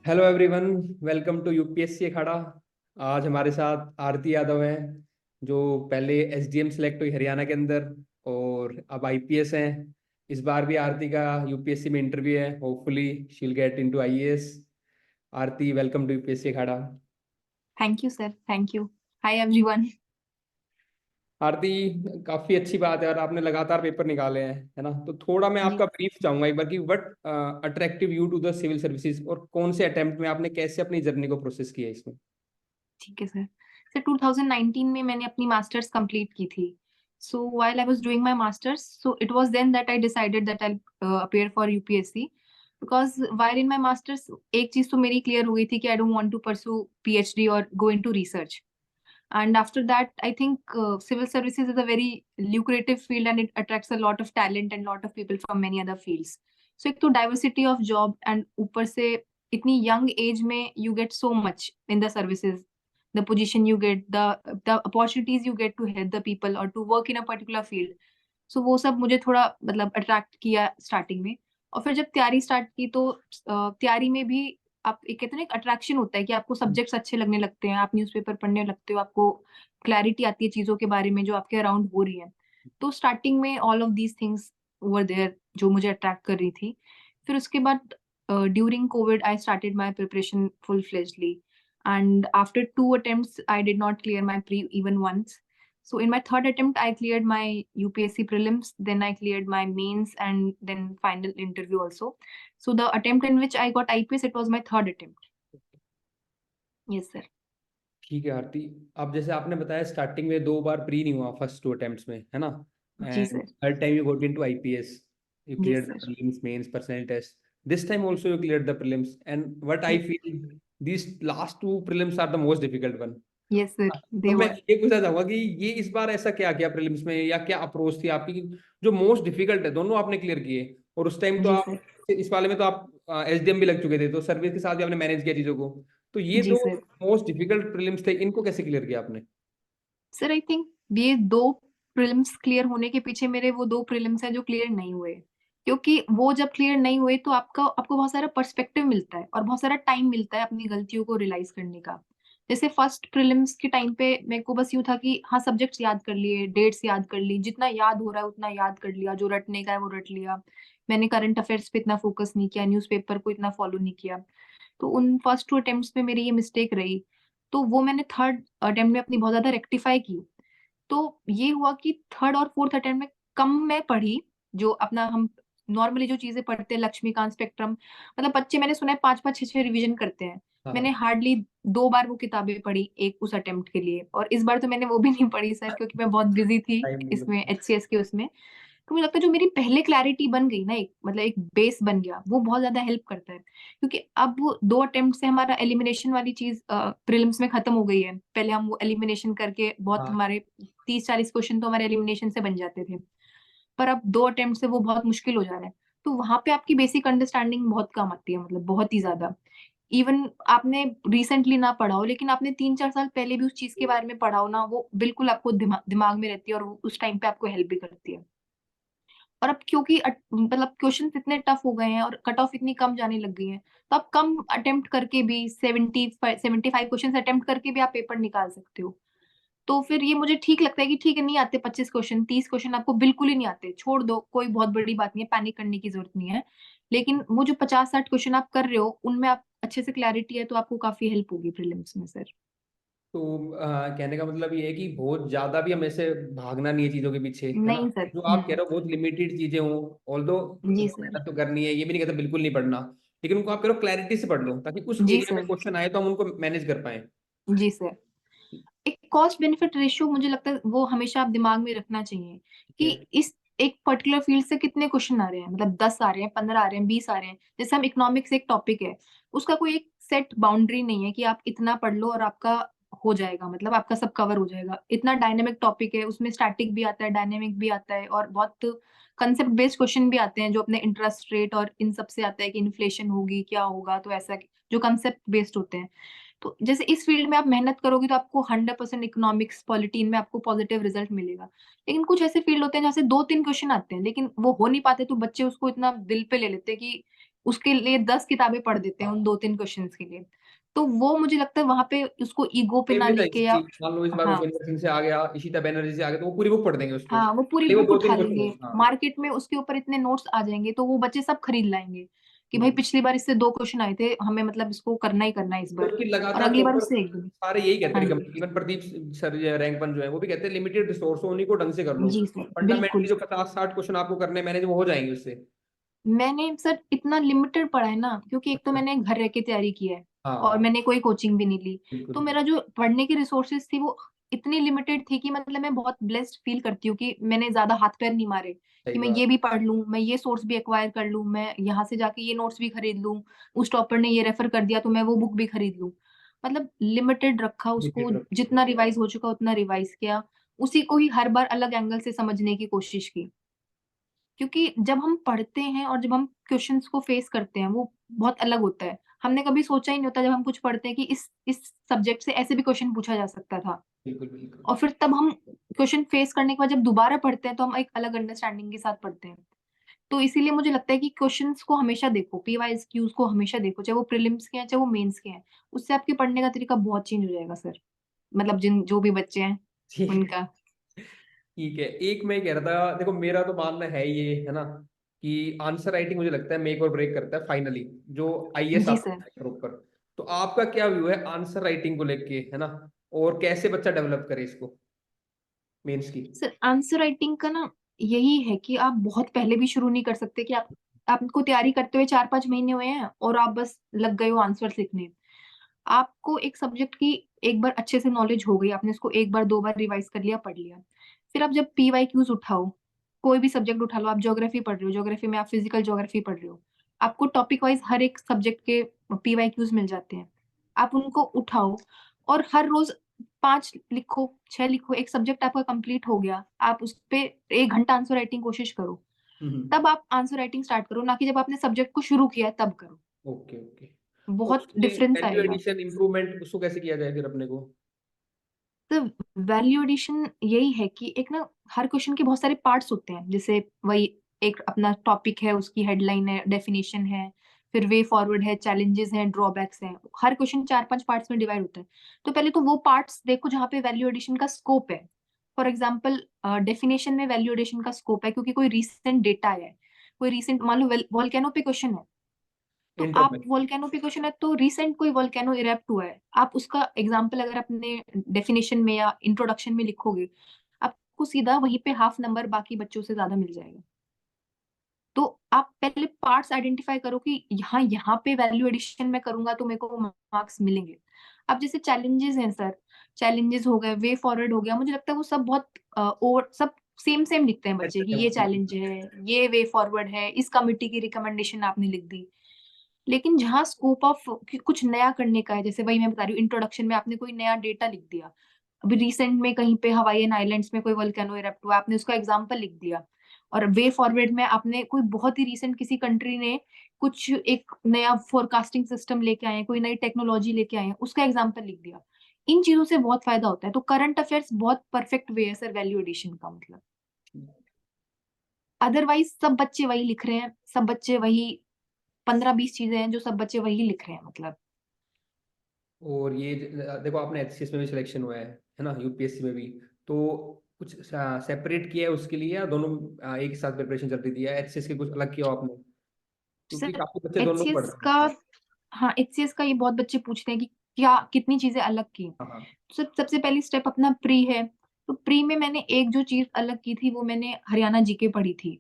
Hello everyone, welcome to UPSC Akhada. आज हमारे साथ आरती यादव हैं, जो पहले एसडीएम सेलेक्ट हुई हरियाणा के अंदर और अब आईपीएस हैं। इस बार भी आरती का यूपीएससी में इंटरव्यू है। Hopefully she will get into IAS. Aarti, welcome to UPSC Akhada. Thank you sir, thank you. Hi everyone. Aarti, काफी अच्छी बात है और आपने लगातार पेपर निकाले हैं, है ना? तो थोड़ा मैं जी आपका ब्रीफ चाहूंगा एक बार कि what attractive you to the civil services, और कौन से अटेम्प्ट में आपने कैसे अपनी जर्नी को प्रोसेस किया इसमें। ठीक है सर। सर 2019 में मैंने अपनी मास्टर्स कंप्लीट की थी। So while I was doing my masters, so it was then that I decided that I appear for UPSC. Because while in my masters एक चीज तो मेरी क्लियर हो गई थी कि I don't want to pursue PhD और go into research. And after that, I think civil services is a very lucrative field and it attracts a lot of talent and lot of people from many other fields. So एक तो diversity of job and ऊपर से इतनी young age में you get so much in the services, the position you get, the opportunities you get to help the people or to work in a particular field. So वो सब मुझे थोड़ा मतलब attract किया स्टार्टिंग में। और फिर जब तैयारी स्टार्ट की तो तैयारी में भी आप एक कहते हैं ना, एक अट्रैक्शन होता है कि आपको सब्जेक्ट्स अच्छे लगने लगते हैं, आप न्यूज़पेपर पढ़ने लगते हो, आपको क्लैरिटी आती है चीजों के बारे में जो आपके अराउंड हो रही है। तो स्टार्टिंग में all of these things were there जो मुझे अट्रैक्ट कर रही थी। फिर उसके बाद during COVID I started my preparation full fledgedly, and after 2 attempts I did not clear my pre even once. So in my third attempt, I cleared my UPSC prelims, then I cleared my mains, and then final interview also. So the attempt in which I got IPS, it was my third attempt. Yes, sir. ठीक है आरती। अब जैसे आपने बताया starting में 2 बार pre नहीं हुआ first 2 attempts में, है ना? जी and sir. Third time you got into IPS, you जी cleared the sir. Prelims, mains, personal test. This time also you cleared the prelims, and what I Yes. Feel this last 2 prelims are the most difficult one. Yes, sir. तो They मैं were. ये पूछना चाहूंगा कि ये इस बार ऐसा क्या किया प्रीलिम्स में, या क्या अप्रोच थी आपकी कि जो मोस्ट डिफिकल्ट है दोनों आपने क्लियर किए? और उस टाइम तो जी आप सर। इस वाले में तो आप एसडीएम भी लग चुके थे, तो सर्विस के साथ भी आपने मैनेज किया चीजों को। तो ये जी दो सर। मोस्ट डिफिकल्ट प्रीलिम्स थे, इनको कैसे क्लियर किया आपने? सर आई थिंक ये 2 प्रीलिम्स क्लियर होने के पीछे मेरे वो 2 प्रीलिम्स हैं जो क्लियर नहीं हुए। क्योंकि वो जब क्लियर नहीं हुए तो आपको बहुत सारा पर्सपेक्टिव मिलता है और बहुत सारा टाइम मिलता है अपनी गलतियों को रियलाइज करने का। जैसे फर्स्ट प्रीलिम्स के टाइम पे मेरे को बस यूँ था कि हाँ, सब्जेक्ट्स याद कर लिए, डेट्स याद कर ली, जितना याद हो रहा है उतना याद कर लिया, जो रटने का है वो रट लिया। मैंने करंट अफेयर्स पे इतना फोकस नहीं किया, न्यूज़पेपर को इतना फॉलो नहीं किया। तो उन फर्स्ट 2 अटेम्प्ट्स में मेरी ये मिस्टेक रही। तो वो मैंने थर्ड अटेम्प्ट में अपनी बहुत ज़्यादा रेक्टिफाई की। तो ये हुआ कि थर्ड और फोर्थ अटेम्प्ट में कम मैं पढ़ी, जो अपना हम नॉर्मली जो चीजें पढ़ते हैं, लक्ष्मीकांत स्पेक्ट्रम, मतलब बच्चे मैंने सुना है 5-5 6-6 रिवीजन करते हैं। मैंने हाँ, हार्डली 2 बार वो किताबें पढ़ी एक उस अटेम्प्ट के लिए, और इस बार तो मैंने वो भी नहीं पढ़ी सर, क्योंकि मैं बहुत बिजी थी टाइम नहीं इसमें मिला। एचसीएस के उसमें। तो मुझे लगता है जो मेरी पहले क्लैरिटी बन गई ना, एक मतलब एक बेस बन गया, वो बहुत ज्यादा हेल्प करता है। क्योंकि अब वो 2 अटेम्प्ट से हमारा एलिमिनेशन वाली चीज प्रीलिम्स में खत्म हो गई है। पहले हम वो एलिमिनेशन करके बहुत हाँ, हमारे 30-40 क्वेश्चन तो हमारे एलिमिनेशन से बन जाते थे। पर अब 2 अटेम्प्ट से वो बहुत मुश्किल हो जा रहा है। तो वहां पे आपकी बेसिक अंडरस्टैंडिंग बहुत कम आती है, मतलब बहुत ही ज्यादा। इवन आपने रिसेंटली ना पढ़ा हो, लेकिन आपने 3-4 साल पहले भी उस चीज के बारे में पढ़ा हो ना, वो बिल्कुल आपको दिमाग में रहती है और वो उस टाइम पे आपको हेल्प भी करती है। और अब क्योंकि मतलब क्वेश्चन इतने टफ हो गए हैं और कट ऑफ इतनी कम जाने लग गई है, तो आप कम अटेम्प्ट करके भी 75 क्वेश्चन अटेम्प्ट करके भी आप पेपर निकाल सकते हो। तो फिर ये मुझे ठीक लगता है कि ठीक है, नहीं आते 25 क्वेश्चन, 30 क्वेश्चन आपको बिल्कुल ही नहीं आते, छोड़ दो, कोई बहुत बड़ी बात नहीं है, पैनिक करने की जरूरत नहीं है। लेकिन वो जो 50-60 क्वेश्चन आप कर रहे हो, उनमें आप अच्छे से क्लैरिटी है तो आपको काफी हेल्प होगी प्रीलिम्स में सर। तो कहने का मतलब ये है कि बहुत ज्यादा भी हमें से भागना नहीं है चीजों के पीछे, है ना? नहीं सर। जो आप कह रहे हो बहुत लिमिटेड चीजें हो, ऑल्दो जी सर। मेहनत तो करनी है, ये भी नहीं कहता बिल्कुल नहीं पढ़ना, लेकिन उनको आप कह रहे हो क्लैरिटी से पढ़ लो ताकि उस जी एरिया में सर। क्वेश्चन आए तो हम उनको मैनेज कर पाए। जी सर। एक कॉस्ट बेनिफिट रेशियो मुझे लगता है वो हमेशा आप दिमाग में रखना चाहिए ठीक कि है। इस एक पर्टिकुलर फील्ड से कितने क्वेश्चन आ रहे हैं, मतलब 10 आ रहे हैं, 15 आ रहे हैं, 20 आ रहे हैं। जैसे हम इकोनॉमिक्स एक टॉपिक है, उसका कोई एक सेट बाउंड्री नहीं है कि आप इतना पढ़ लो और आपका हो जाएगा, मतलब आपका सब कवर हो जाएगा। इतना डायनेमिक टॉपिक है, उसमें स्टैटिक भी आता है, डायनेमिक भी आता है, और बहुत कंसेप्ट बेस्ड क्वेश्चन भी आते हैं जो अपने इंटरेस्ट रेट और इन सब से आता है कि इन्फ्लेशन होगी क्या होगा, तो ऐसा जो कंसेप्ट बेस्ड होते हैं। तो जैसे इस फील्ड में आप मेहनत करोगे तो आपको 100% इकोनॉमिक्स पॉलिटी इनमें आपको पॉजिटिव रिजल्ट मिलेगा। लेकिन कुछ ऐसे फील्ड होते हैं जहाँ से 2-3 क्वेश्चन आते हैं, लेकिन वो हो नहीं पाते, तो बच्चे उसको इतना दिल पे ले लेते हैं कि उसके लिए 10 किताबें पढ़ देते हैं उन 2-3 क्वेश्चंस के लिए। तो वो मुझे लगता है वहां पे उसको ईगो पे सेम ना भी था लेके, इसी या चीज, मान लो इस बार वो हाँ सुंदर सिंह से आ गया, इशिता बैनर्जी से आ गया, तो वो पूरी बुक पढ़ देंगे उसको, हाँ, वो पूरी ये वो बुक दो उठा तीन लेंगे, क्वेश्चन। हाँ मार्केट में उसके ऊपर इतने नोट्स आ जाएंगे तो वो बच्चे सब खरीद लाएंगे कि भाई बिल्कुल। पिछली बार इससे 2 क्वेश्चन आए थे, हमें मतलब इसको करना ही करना है इस तो बार, उसकी और लगातार अगली बार प्रॉपर, उससे एक भी। सारे यही कहते हाँ हैं, जी। इवन प्रदीप सर रैंकपन जो है वो भी कहते हैं लिमिटेड रिसोर्स हो, उन्हीं को ढंग से कर लो, जी सर, फंडामेंटली बिल्कुल। जो 50-60 क्वेश्चन आपको करने मैंने वो हो जाएंगे उससे। मैंने सर इतना लिमिटेड पढ़ा है ना, क्योंकि एक तो अच्छा। मैंने घर रह के तैयारी की है हाँ और हाँ मैंने कोई कोचिंग भी नहीं ली। तो बिल्कुल। मेरा जो पढ़ने की रिसोर्सेज थी वो इतनी लिमिटेड थी कि मतलब मैं बहुत ब्लेस्ड फील करती हूँ कि मैंने ज्यादा हाथ पैर नहीं मारे सही कि मैं बात। ये भी पढ़ लूं, मैं ये सोर्स भी एक्वायर कर लूं, मैं यहाँ से जाके ये नोट्स भी खरीद लूं, उस टॉपर ने ये रेफर कर दिया तो मैं वो बुक भी खरीद लूं। मतलब लिमिटेड रखा उसको, लिमिटेड रखो। जितना रिवाइज हो चुका उतना रिवाइज किया, उसी को ही हर बार अलग एंगल से समझने की कोशिश की। क्योंकि जब हम पढ़ते हैं और जब हम क्वेश्चंस को फेस करते हैं वो बहुत अलग होता है। हमने कभी सोचा ही नहीं होता जब हम कुछ पढ़ते हैं कि इस सब्जेक्ट से ऐसे भी क्वेश्चन पूछा जा सकता था। बिल्कुल बिल्कुल। और फिर तब हम क्वेश्चन फेस करने के बाद जब दोबारा पढ़ते हैं तो हम एक अलग अंडरस्टैंडिंग के साथ पढ़ते हैं। तो इसीलिए मुझे लगता है कि क्वेश्चंस को हमेशा देखो, पीवाईक्यूज को हमेशा देखो, चाहे वो प्रीलिम्स के हैं चाहे वो मेंस के हैं। उससे आपके पढ़ने का तरीका बहुत चेंज हो जाएगा सर। मतलब जिन जो भी बच्चे हैं ठीक है। उनका। ठीक है, एक मैं कह रहा था, देखो मेरा तो मानना है ये है ना कि आंसर राइटिंग मुझे लगता है मेक और ब्रेक करता है फाइनली, जो आईएएस जी आपका सर। प्रॉपर। तो आपका क्या व्यू है आंसर राइटिंग को लेके, है ना, और कैसे बच्चा डेवलप करे इसको, मेंस की। सर आंसर राइटिंग का ना यही है कि आप बहुत पहले भी शुरू नहीं कर सकते कि आप आपको तैयारी करते हुए 4-5 महीने हुए हैं और आप बस लग गए हो आंसर लिखने। आपको एक सब्जेक्ट की एक बार अच्छे से नॉलेज हो गई, आपने उसको एक बार 2 बार रिवाइज कर लिया, पढ़ लिया। फिर आप जब पीवाईक्यूज उठाओ, कोई भी सब्जेक्ट उठा लो, आप ज्योग्राफी पढ़ रहे हो, ज्योग्राफी में आप फिजिकल ज्योग्राफी पढ़ रहे हो, आपको टॉपिक वाइज हर एक सब्जेक्ट के पीवाईक्यूज मिल जाते हैं। आप उनको उठाओ और हर रोज 5 लिखो, 6 लिखो, एक सब्जेक्ट आपका कंप्लीट हो गया, आप उस पे 1 घंटा आंसर राइटिंग कोशिश करो। हम्म। तब आप आंसर राइटिंग स्टार्ट करो, ना कि जब आपने सब्जेक्ट को शुरू किया है तब करो। Okay okay. और बहुत उसके डिफरेंस वैल्यू आएगा। एडिशन इंप्रूवमेंट उसको कैसे किया जाए फिर अपने को। तो वैल्यू एडिशन यही है कि एक ना हर क्वेश्चन के बहुत सारे पार्ट्स होते हैं, जैसे वही एक अपना टॉपिक है, उसकी हेडलाइन है, डेफिनेशन है, फिर वे फॉरवर्ड है, चैलेंजेस हैं, ड्रॉबैक्स हैं। हर क्वेश्चन 4-5 पार्ट्स में डिवाइड होता है। तो पहले तो वो पार्ट्स देखो जहाँ पे वैल्यू एडिशन का स्कोप है। फॉर एग्जाम्पल डेफिनेशन में वैल्यू एडिशन का स्कोप है क्योंकि कोई रिसेंट डेटा है, कोई रिसेंट मान लो वॉल्केनो पे क्वेश्चन है, तो इंटर आप में। वोल्केनो पे क्वेश्चन है तो रिसेंट कोई वोल्केनो इरेप्ट हुआ है, आप उसका एग्जांपल अगर अपने डेफिनेशन में या इंट्रोडक्शन में लिखोगे, आपको सीधा वहीं पे हाफ नंबर बाकी बच्चों से ज्यादा मिल जाएगा। तो आप पहले पार्ट्स आइडेंटिफाई करो कि यहाँ यहाँ पे वैल्यू एडिशन में करूंगा तो मेरे को मार्क्स मिलेंगे। अब जैसे चैलेंजेस हैं सर, चैलेंजेस हो गए, वे फॉरवर्ड हो गया, मुझे लगता है वो सब बहुत और सब सेम सेम लिखते हैं बच्चे कि ये चैलेंज है, ये वे फॉरवर्ड है, इस कमिटी की रिकमेंडेशन आपने लिख दी। लेकिन जहाँ स्कोप ऑफ कुछ नया करने का है, जैसे वही मैं बता रही हूँ, इंट्रोडक्शन में आपने कोई नया डेटा लिख दिया, अभी रिसेंट में कहीं पे हवाईयन आइलैंड्स में कोई वोल्केनो इरप्ट हुआ, आपने उसका एग्जांपल लिख दिया। और वे फॉरवर्ड में आपने कोई बहुत ही रिसेंट किसी कंट्री ने कुछ एक नया फोरकास्टिंग सिस्टम लेके आए हैं, कोई नई टेक्नोलॉजी लेके आए हैं, उसका एग्जांपल लिख दिया। इन चीजों से बहुत फायदा होता है। तो करंट अफेयर्स बहुत परफेक्ट वे है सर वैल्यू एडिशन का, मतलब अदरवाइज सब बच्चे वही लिख रहे हैं, सब बच्चे वही 15-20 चीजें हैं जो सब बच्चे वही लिख रहे हैं मतलब। और ये देखो आपने एचसीएस में भी सिलेक्शन हुआ है ना, यूपीएससी में भी, तो कुछ सेपरेट किया है उसके लिए या दोनों एक साथ प्रिपरेशन चल रही थी, या एचसीएस के कुछ अलग किया हो आपने, क्योंकि सर काफी बच्चे दोनों पढ़ एचसीएस रहे का, हैं। हाँ एचसीएस का ये बहुत बच्चे पूछते हैं कि क्या कितनी चीजें अलग की। हाँ हाँ। सबसे पहली स्टेप अपना प्री है। तो प्री में मैंने एक जो चीज अलग की थी वो मैंने हरियाणा जीके पढ़ी थी।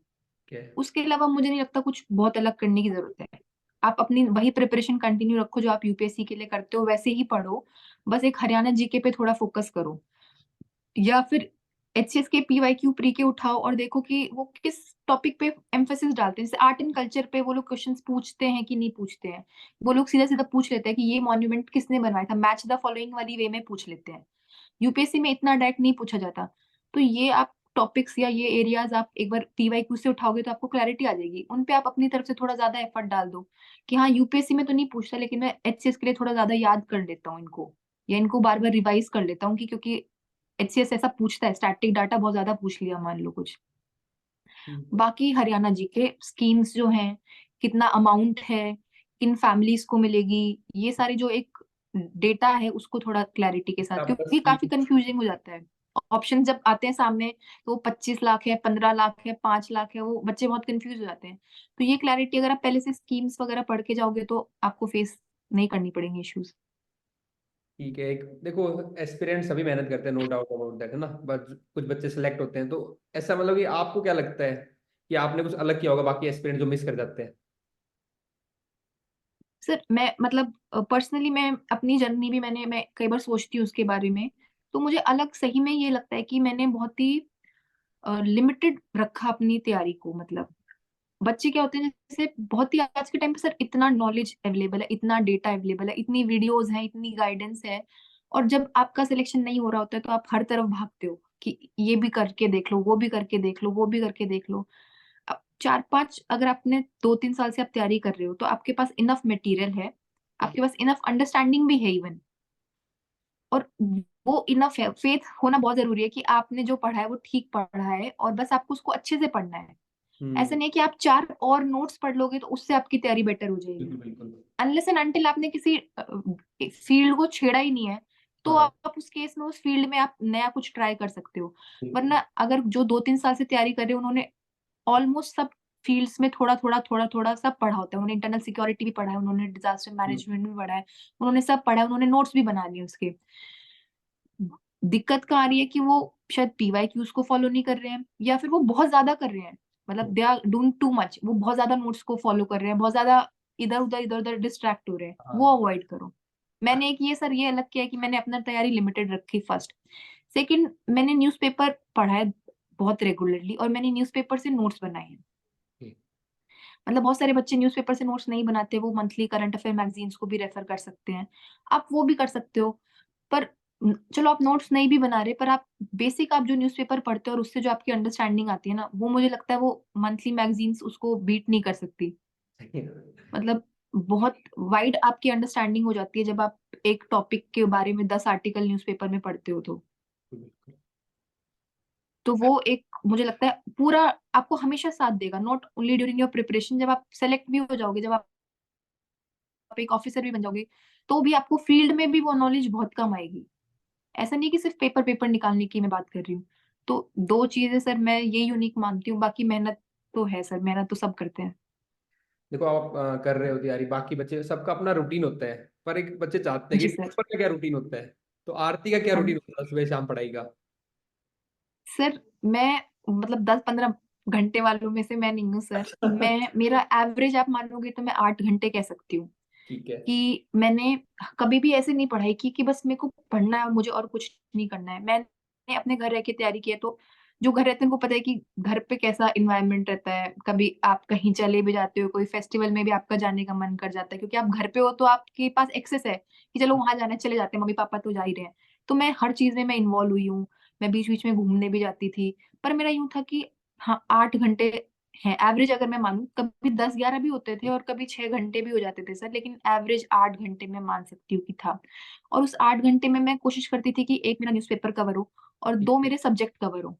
क्या है। उसके अलावा मुझे नहीं लगता कुछ बहुत अलग करने की जरूरत है। आप अपनी वही प्रिपरेशन कंटिन्यू रखो जो आप यूपीएससी के लिए करते हो, वैसे ही पढ़ो। बस एक हरियाणा जीके पे थोड़ा फोकस करो, या फिर एचएस के पीवाईक्यू प्री के उठाओ और देखो कि वो किस टॉपिक पे एम्फेसिस डालते हैं। जैसे आर्ट एंड कल्चर पे वो लोग क्वेश्चंस पूछते हैं कि नहीं पूछते हैं। वो लोग सीधा सीधा पूछ लेते हैं कि ये मॉन्यूमेंट किसने बनवाया था, मैच द फॉलोइंग वाली वे में पूछ लेते हैं। यूपीएससी में इतना डायरेक्ट नहीं पूछा जाता। तो ये आप टॉपिक्स या ये एरियाज आप एक बार पीवाईक्यू से उठाओगे तो आपको क्लैरिटी आ जाएगी। उन पे आप अपनी तरफ से थोड़ा ज्यादा एफर्ट डाल दो कि हाँ यूपीएससी में तो नहीं पूछता लेकिन मैं एचसीएस के लिए थोड़ा ज्यादा याद कर लेता हूँ इनको, या इनको बार बार रिवाइज कर लेता हूँ कि क्योंकि एचसीएस ऐसा पूछता है, स्टैटिक डाटा बहुत ज्यादा पूछ लिया मान लो कुछ। हम्म। बाकी हरियाणा जी के स्कीम्स जो हैं, कितना अमाउंट है, किन फैमिलीज को मिलेगी, ये सारी जो एक डेटा है उसको थोड़ा क्लैरिटी के साथ, आपका क्योंकि काफी स्कीम। कंफ्यूजिंग हो जाता है। ऑप्शन जब आते हैं सामने तो 25 लाख है, 15 लाख है, 5 लाख है, वो बच्चे बहुत कंफ्यूज हो जाते हैं। तो ये क्लैरिटी अगर आप पहले से स्कीम्स वगैरह पढ़ के जाओगे तो आपको फेस नहीं करनी पड़ेंगे इश्यूज। ठीक है, एक देखो, एस्पिरेंट्स सभी मेहनत करते हैं, नो डाउट अबाउट दैट, है ना, बट कुछ बच्चे सेलेक्ट होते हैं, तो ऐसा मतलब कि आपको क्या लगता है कि आपने कुछ अलग किया होगा बाकी एस्पिरेंट जो मिस कर जाते हैं? सर मैं मतलब पर्सनली मैं अपनी जर्नी भी मैं कई बार सोचती हूँ उसके बारे में। तो मुझे अलग सही में ये लगता है कि मैंने बहुत ही लिमिटेड रखा अपनी तैयारी को। मतलब बच्चे क्या होते हैं, जैसे बहुत ही आज के टाइम पे सर इतना नॉलेज अवेलेबल है, इतना डेटा अवेलेबल है, इतनी वीडियोस हैं, इतनी गाइडेंस है। और जब आपका सिलेक्शन नहीं हो रहा होता है तो आप हर तरफ भागते हो कि ये भी करके देख लो, वो भी करके देख लो, वो भी करके देख लो। अब 4-5 अगर आपने 2-3 साल से आप तैयारी कर रहे हो तो आपके पास इनफ मटेरियल है, आपके पास इनफ अंडरस्टैंडिंग भी है इवन। और वो इनफ है, फेथ होना बहुत जरूरी है कि आपने जो पढ़ा है वो ठीक पढ़ा है और बस आपको उसको अच्छे से पढ़ना है। ऐसा हम्म। नहीं है कि आप 4 और नोट्स पढ़ लोगे तो उससे आपकी तैयारी बेटर हो जाएगी। बिल्कुल बिल्कुल। अनलेस एंड अनटिल आपने किसी फील्ड को छेड़ा ही नहीं है तो हाँ। आप उस केस में उस फील्ड में आप नया कुछ ट्राई कर सकते हो। बिल्कुल। वरना अगर जो 2-3 साल से तैयारी कर रहे हैं उन्होंने ऑलमोस्ट सब फील्ड्स में थोड़ा थोड़ा थोड़ा थोड़ा सब पढ़ा होता है, उन्होंने इंटरनल सिक्योरिटी भी पढ़ा है, उन्होंने डिजास्टर हम्म। मैनेजमेंट भी पढ़ा है, उन्होंने सब पढ़ा है, उन्होंने नोट्स भी बना लिए उसके। दिक्कत कहाँ आ रही है कि वो शायद पीवाईक्यूज को फॉलो नहीं कर रहे हैं या फिर वो बहुत ज्यादा कर रहे हैं। मतलब they are doing too much, वो बहुत ज्यादा नोट्स को फॉलो कर रहे हैं, बहुत ज्यादा इधर उधर डिस्ट्रैक्ट हो रहे हैं, वो हाँ। अवॉइड करो। मैंने एक ये सर ये अलग किया कि मैंने अपना तैयारी लिमिटेड रखी फर्स्ट। सेकंड, मैंने न्यूज़पेपर पढ़ा है बहुत रेगुलरली और मैंने न्यूज़पेपर से नोट्स बनाए हैं। ठीक। मतलब बहुत सारे बच्चे न्यूज़पेपर से नोट्स नहीं बनाते, वो मंथली करंट अफेयर मैगजीन्स को भी रेफर कर सकते हैं, आप वो भी कर सकते हो। पर चलो आप नोट्स नहीं भी बना रहे, पर आप बेसिक आप जो न्यूज़पेपर पढ़ते हो और उससे जो आपकी अंडरस्टैंडिंग आती है ना, वो मुझे लगता है वो मंथली मैगजीन्स उसको बीट नहीं कर सकती। सही है। मतलब बहुत वाइड आपकी अंडरस्टैंडिंग हो जाती है जब आप एक टॉपिक के बारे में 10 आर्टिकल न्यूज़पेपर में पढ़ते हो बिल्कुल। तो वो एक मुझे लगता है पूरा आपको हमेशा साथ देगा, not only during your preparation. जब आप सेलेक्ट भी हो जाओगे, जब आप एक ऑफिसर भी बन जाओगे, तो भी आपको फील्ड में भी वो नॉलेज बहुत कम आएगी। ऐसा नहीं कि सिर्फ पेपर पेपर निकालने की मैं बात कर रही हूँ। तो 2 चीजें सर मैं ये यूनिक मानती हूँ, बाकी मेहनत तो है सर, मेहनत तो सब करते हैं। देखो, आप कर रहे हो तैयारी, बाकी बच्चे सबका अपना रूटीन होता है, पर एक बच्चे चाहते हैं जी कि सर। टॉपर का क्या रूटीन होता है। तो आरती का क्या हाँ रूटीन होता है सुबह शाम पढ़ाई का? सर, मैं मतलब 10-15 घंटे वालों में से मैं नहीं हूँ सर। मैं मेरा एवरेज आप मानोगे तो मैं 8 घंटे कह सकती हूँ। ठीक है। कि मैंने कभी भी ऐसे नहीं पढ़ाई की कि बस मेरे को पढ़ना है और मुझे और कुछ नहीं करना है। मैंने अपने घर रह के तैयारी की है, तो जो घर रहते हैं उनको पता है कि घर पे कैसा इन्वायरमेंट रहता है। कभी आप कहीं चले भी जाते हो, कोई फेस्टिवल में भी आपका जाने का मन कर जाता है, क्योंकि आप घर पे हो तो आपके पास एक्सेस है कि चलो वहां जाना है, चले जाते हैं, मम्मी पापा तो जा ही रहे हैं। तो मैं हर चीज में मैं इन्वॉल्व हुई हूँ। मैं बीच बीच में घूमने भी जाती थी। पर मेरा यूं था कि हाँ 8 घंटे है एवरेज, अगर मैं मानूं कभी 10-11 भी होते थे और कभी 6 घंटे भी हो जाते थे सर, लेकिन एवरेज 8 घंटे में मान सकती हूँ कि था। और उस 8 घंटे में मैं कोशिश करती थी कि एक मेरा न्यूज़पेपर कवर हो और ठीक 2 है। मेरे सब्जेक्ट कवर हो।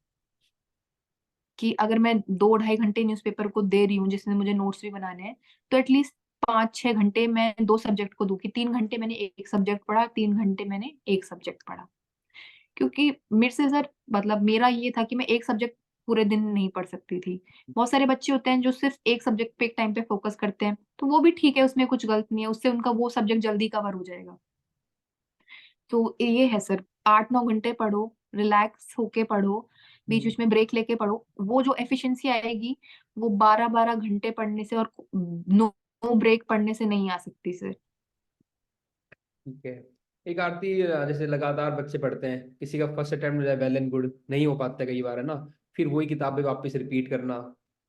कि अगर मैं 2-2.5 घंटे न्यूज़पेपर को दे रही हूँ जिसमें मुझे नोट्स भी बनाने हैं, तो एटलीस्ट 5-6 घंटे मैं 2 सब्जेक्ट को दूं, कि 3 घंटे मैंने एक सब्जेक्ट पढ़ा, 3 घंटे मैंने एक सब्जेक्ट पढ़ा। क्योंकि मेरे से सर मतलब मेरा ये था कि मैं एक सब्जेक्ट पूरे दिन नहीं पढ़ सकती थी। बहुत सारे बच्चे होते हैं जो सिर्फ एक सब्जेक्ट पे एक टाइम पे फोकस करते हैं, तो वो भी ठीक है, उसमें कुछ गलत नहीं है, उससे उनका वो सब्जेक्ट जल्दी कवर हो जाएगा। तो ये है सर, 8-9 घंटे पढ़ो, रिलैक्स होके पढ़ो, बीच हम्म। बीच में ब्रेक लेके पढ़ो। वो जो एफिशिएंसी आएगी वो 12-12 घंटे पढ़ने से और नो नो ब्रेक पढ़ने से नहीं आ सकती सर। ठीक है। एक आरती, जैसे लगातार बच्चे पढ़ते हैं, किसी का फर्स्ट अटेम्प्ट हो जाए वेल एंड गुड, नहीं हो पाता है कई बार, है ना, फिर वही किताबें वापस रिपीट करना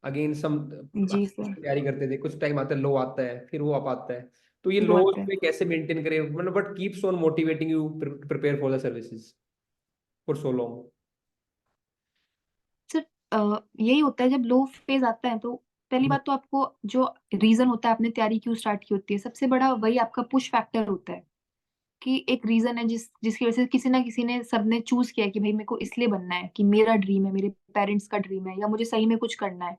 अगेन सम। जी सर। तैयारी करते थे, कुछ टाइम आता है लो आता है, फिर वो आ पाता है। तो ये फिर वो लो आता है। पे कैसे मेंटेन करें, मतलब what keeps on motivating you prepare for the services for so long? Sir यही होता है जब लो फेज आता है तो पहली बात तो आपको जो रीजन होता है आपने तैयारी क्यों स्टार्ट की होती है, सबसे बड़ा वही आपका पुश फैक्टर होता है। कि एक रीजन है जिसकी वजह से किसी ना किसी ने सबने चूज किया है कि भाई मेरे को इसलिए बनना है, कि मेरा ड्रीम है, मेरे पेरेंट्स का ड्रीम है, या मुझे सही में कुछ करना है।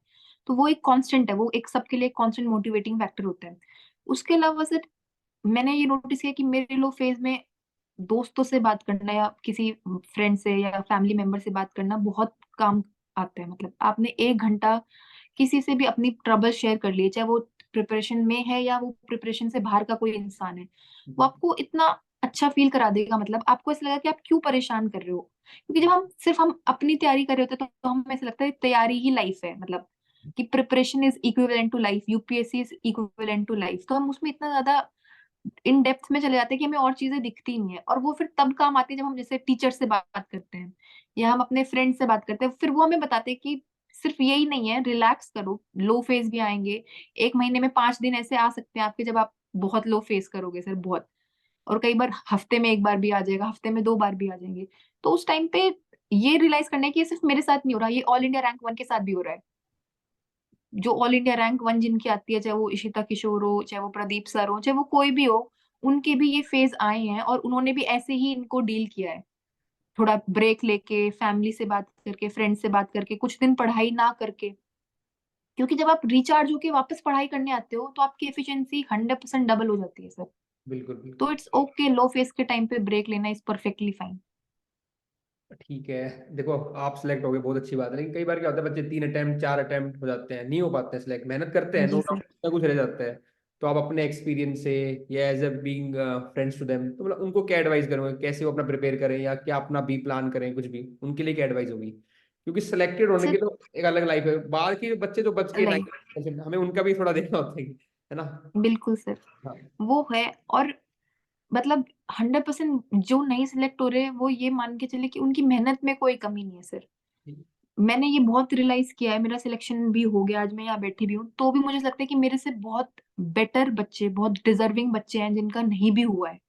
तो वो एक कांस्टेंट है, वो एक सबके लिए कांस्टेंट मोटिवेटिंग फैक्टर होता है। उसके अलावा सर मैंने ये नोटिस किया कि मेरे लो फेज में दोस्तों से बात करना या किसी फ्रेंड से या फैमिली मेंबर से बात करना बहुत काम आता है। मतलब आपने 1 घंटा किसी से भी अपनी ट्रबल शेयर कर लिए, चाहे वो प्रिपरेशन में है या वो प्रिपरेशन से बाहर का कोई इंसान है, वो आपको इतना अच्छा फील करा देगा। मतलब आपको ऐसा लगेगा कि आप क्यों परेशान कर रहे हो, क्योंकि जब हम अपनी तैयारी कर रहे होते हैं तो हमें ऐसा लगता है तैयारी ही लाइफ है। मतलब कि preparation is equivalent to life, UPSC is equivalent to life, तो हम उसमें इतना ज्यादा इन डेप्थ में चले जाते हैं कि हमें और चीजें दिखती नहीं है। और वो फिर तब काम आती है जब हम जैसे टीचर से बात करते हैं या हम अपने फ्रेंड से बात करते हैं, फिर वो हमें बताते हैं कि सिर्फ यही नहीं है, रिलैक्स करो, लो फेज भी आएंगे। 1 महीने में 5 दिन ऐसे आ सकते हैं आपके जब आप बहुत लो फेस करोगे सर, बहुत। और कई बार हफ्ते में 1 बार भी आ जाएगा, हफ्ते में 2 बार भी आ जाएंगे। तो उस टाइम पे ये रियलाइज करना है कि ये सिर्फ मेरे साथ नहीं हो रहा, ये ऑल इंडिया रैंक 1 के साथ भी हो रहा है। जो ऑल इंडिया रैंक 1 जिनकी आती है, चाहे वो इशिता किशोर हो, चाहे वो प्रदीप सर हो, चाहे वो कोई भी हो, उनके भी ये फेज आए हैं और उन्होंने भी ऐसे ही इनको डील किया है। थोड़ा ब्रेक लेके, फैमिली से बात करके, फ्रेंड से बात करके, कुछ दिन पढ़ाई ना करके। क्योंकि जब आप रिचार्ज होके वापस पढ़ाई करने आते हो तो आपकी एफिशिएंसी 100% डबल हो जाती है सर। बिल्कुल बिल्कुल। तो इट्स ओके, लो फेज के टाइम पे ब्रेक लेना इज परफेक्टली फाइन। ठीक है, देखो आप सिलेक्ट हो गए, बहुत अच्छी बात है। लेकिन कई बार क्या होता है, बच्चे 3 अटेम्प्ट 4 अटेम्प्ट हो जाते हैं, नहीं हो पाते हैं सिलेक्ट, मेहनत करते हैं नो जी डाउट, सर। कुछ ना कुछ रह जाता है। तो आप अपने एक्सपीरियंस से या as a being friends to them, तो मतलब उनको क्या एडवाइस करोगे, कैसे वो अपना प्रिपेयर करें या क्या अपना बी प्लान करें, कुछ भी उनके लिए क्या एडवाइस होगी? क्योंकि सिलेक्टेड होने सर की तो एक अलग लाइफ है, बाहर के बच्चे जो बच गए लाइक 90%, हमें उनका भी थोड़ा देखना होता है ना? बिल्कुल सर, हाँ। वो है। और मतलब 100% जो नहीं सिलेक्ट हो रहे वो ये मान के चले कि उनकी मेहनत में कोई कमी नहीं है सर। मैंने ये बहुत रियलाइज किया है, मेरा सिलेक्शन भी हो गया, आज मैं यहाँ बैठी भी हूँ, तो भी मुझे लगता है कि मेरे से बहुत बेटर बच्चे, बहुत डिजर्विंग बच्चे हैं जिनका नहीं भी हुआ है।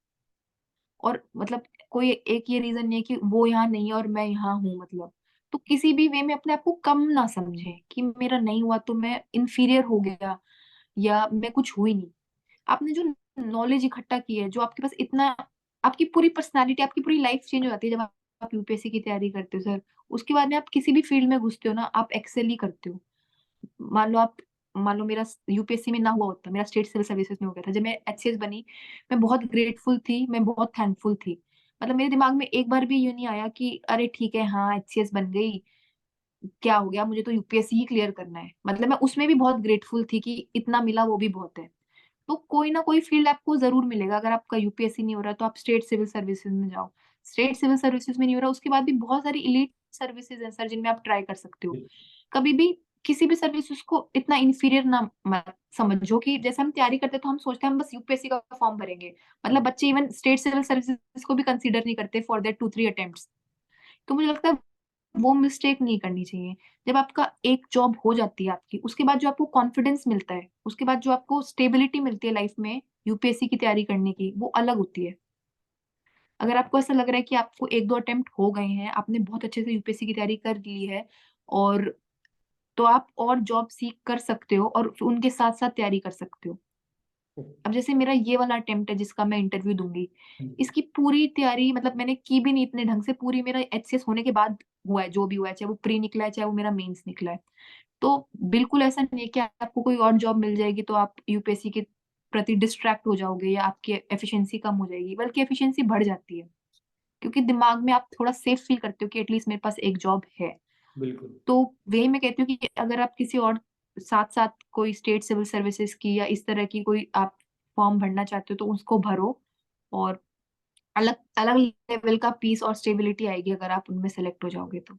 और मतलब कोई एक ये रीजन नहीं है कि वो यहाँ नहीं है और मैं यहाँ हूँ। मतलब तो किसी भी वे में अपने आप को कम ना समझे कि मेरा नहीं हुआ तो मैं इंफीरियर हो गया या मैं कुछ हुई नहीं। आपने जो नॉलेज इकट्ठा की है, जो आपके पास इतना, आपकी पूरी पर्सनालिटी, आपकी पूरी लाइफ चेंज हो जाती है जब आप यूपीएससी की तैयारी करते हो सर। उसके बाद में आप किसी भी फील्ड में घुसते हो ना, आप एक्सेल ही करते हो। मान लो आप, मान लो मेरा यूपीएससी में ना हुआ होता, मेरा स्टेट सिविल सर्विसेज में हो गया था, जब मैं एचसीएस बनी, मैं बहुत ग्रेटफुल थी, मैं बहुत थैंकफुल थी। मतलब मेरे दिमाग में एक बार भी ये नहीं आया कि अरे ठीक है हाँ एचसीएस बन गई, क्या हो गया, मुझे तो यूपीएससी ही क्लियर करना है। मतलब मैं उसमें भी बहुत ग्रेटफुल थी कि इतना मिला वो भी बहुत है। तो कोई ना कोई फील्ड आपको जरूर मिलेगा। अगर आपका यूपीएससी नहीं हो रहा तो आप स्टेट सिविल सर्विसेज में जाओ। स्टेट सिविल सर्विसेज में नहीं हो रहा, उसके बाद भी बहुत सारी इलीट सर्विसेज है सर जिनमें आप ट्राई कर सकते हो। कभी भी किसी भी सर्विसेज को इतना इंफीरियर ना मत समझो कि जैसे हम तैयारी करते हैं तो हम सोचते हैं हम बस यूपीएससी का फॉर्म भरेंगे। मतलब बच्चे इवन स्टेट सिविल सर्विसेज को भी कंसीडर नहीं करते फॉर देयर 2-3 अटेम्प्ट्स। तो मुझे लगता है वो मिस्टेक नहीं करनी चाहिए। जब आपका एक जॉब हो जाती है आपकी, उसके बाद जो आपको कॉन्फिडेंस मिलता है, उसके बाद जो आपको स्टेबिलिटी मिलती है लाइफ में यूपीएससी की तैयारी करने की, वो अलग होती है। अगर आपको ऐसा लग रहा है कि आपको 1-2 अटेम्प्ट हो गए हैं, आपने बहुत अच्छे से यूपीएससी की तैयारी कर ली है, और तो आप और जॉब सीख कर सकते हो और उनके साथ साथ तैयारी कर सकते हो। अब जैसे मेरा ये वाला अटेम्प्ट है जिसका मैं इंटरव्यू दूंगी, इसकी पूरी तैयारी मतलब मैंने की भी नहीं इतने ढंग से, पूरी मेरा एचसीएस होने के बाद हुआ है जो भी हुआ है, चाहे वो प्री निकला है चाहे वो मेरा मेंस निकला है। तो बिल्कुल ऐसा नहीं है कि आपको कोई और जॉब मिल जाएगी तो आप यूपीएससी के प्रति डिस्ट्रैक्ट हो जाओगे या आपकी एफिशिएंसी कम हो जाएगी, बल्कि एफिशिएंसी बढ़ जाती है। क्योंकि दिमाग में आप थोड़ा सेफ फील करते हो कि एटलीस्ट मेरे पास एक जॉब है। बिल्कुल। तो वही मैं कहती हूँ कि अगर आप किसी और साथ साथ कोई स्टेट सिविल सर्विसेज की या इस तरह की कोई आप फॉर्म भरना चाहते हो तो उसको भरो। और अलग अलग लेवल का पीस और स्टेबिलिटी आएगी अगर आप उनमें सेलेक्ट हो जाओगे तो।